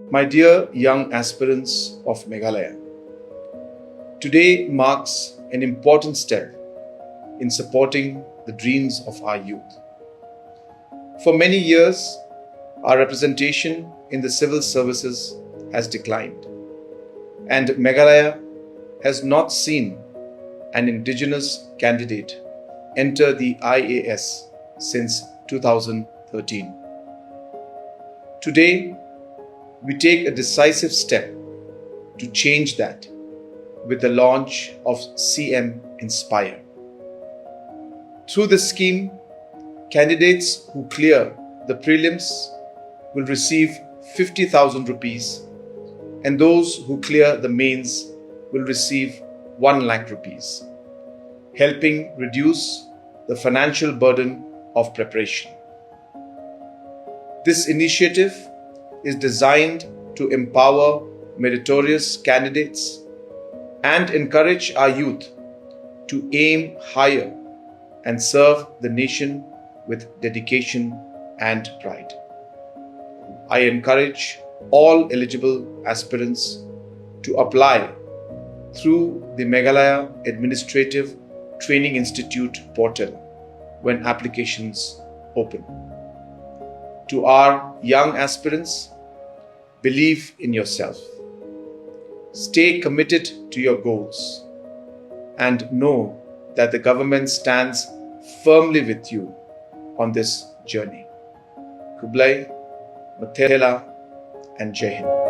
My dear young aspirants of Meghalaya, today marks an important step in supporting the dreams of our youth. For many years, our representation in the civil services has declined, and Meghalaya has not seen an indigenous candidate enter the IAS since 2013. Today, we take a decisive step to change that with the launch of CM Inspire. Through this scheme, candidates who clear the prelims will receive 50,000 rupees and those who clear the mains will receive 1 lakh rupees, helping reduce the financial burden of preparation. This initiative is designed to empower meritorious candidates and encourage our youth to aim higher and serve the nation with dedication and pride. I encourage all eligible aspirants to apply through the Meghalaya Administrative Training Institute portal when applications open. To our young aspirants, believe in yourself. Stay committed to your goals and know that the government stands firmly with you on this journey. Kublai, Mathela and Jai Hind.